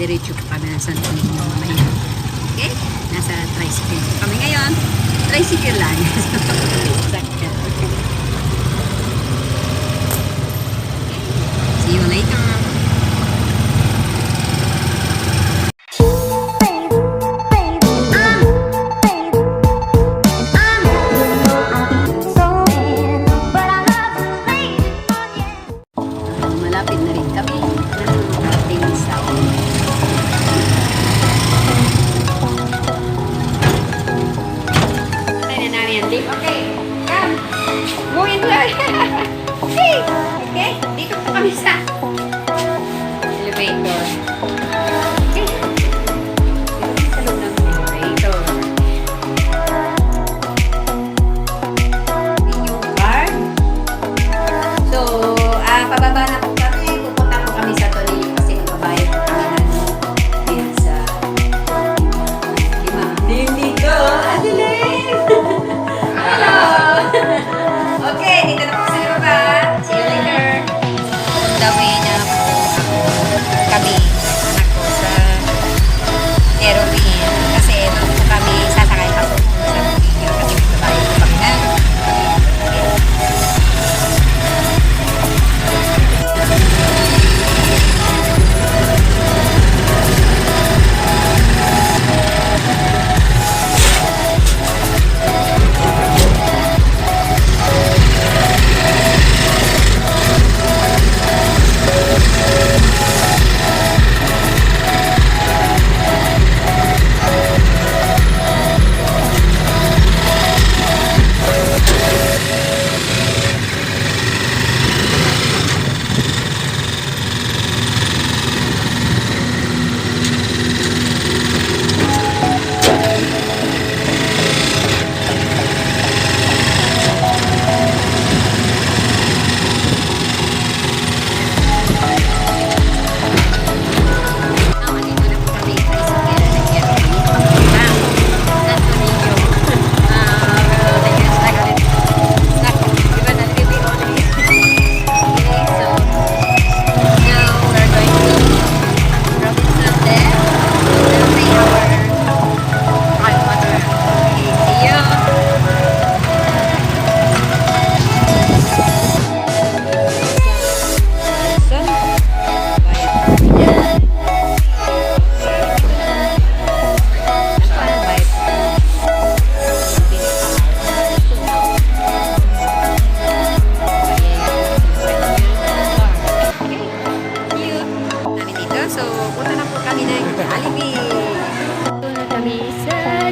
diretso pa kami ng Santo Niño mamaya. Okay? Nasa tricycle kami ngayon. Tricycle lang. Sakyan. Okay. See you later. Malapit na rin kami nakarating sa patay na namin ang lift. Okay, come. Go in there. Okay. Okay, dito po kami sa elevator. Okay. Dito sa loob ng elevator. Yung bar. So, pababa na po kami. Pupunta po kami sa Tolillo kasi magbabayad po kami ng pizza. Dito! Adeline! Hello! Okay, dito na po sa baba. See you later. Dawin na po kami, anak ko, sa aeroplane. Kasi doon po kami sasakay pa po sa Tolillo kasi magbabayad po kami ng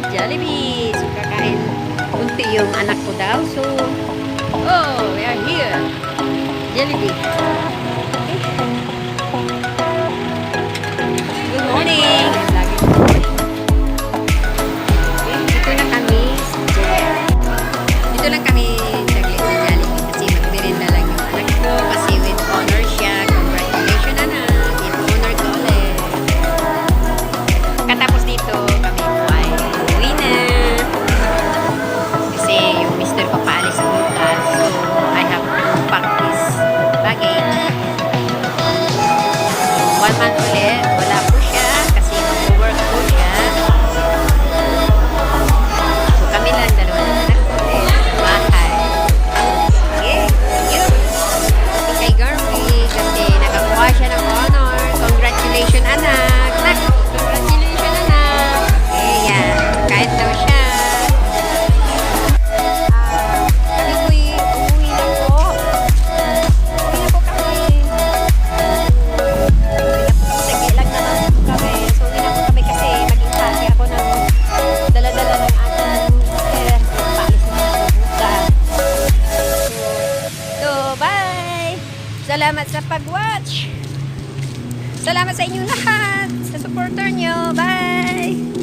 Jollibee. So, kakain kunti yung anak ko daw. So, oh, we are here. Jollibee. Good morning. Dito na kami. Dito lang kami saglit sa Jollibee kasi magbirinda lang yung anak ko kasi with honor siya. Congratulations, anak. With honor ko ulit. Katapos dito, kami po ay uwi na. Kasi yung mister ko paalis sa bukas. So, I have to pack this baggage. 1 month ulit. Wala po siya kasi mag-work po siya. So, kami lang dalawa na anak ko ulit sa bahay. Okay. Thank you. Kay Garvey kasi nakakuha siya ng honor. Congratulations, anak. Congratulations, anak. Okay, yan. Kahit daw siya. Kami po'y umuwi na po. Umuwi na po kami. Sige lang naman po kami. So, uwi na po kami kasi mag-intake ako ng dala-dala ng ating mister. Paalis na ako bukas. So, bye! Salamat sa pag-watch! Salamat sa inyong lahat! Sa supporter nyo! Bye!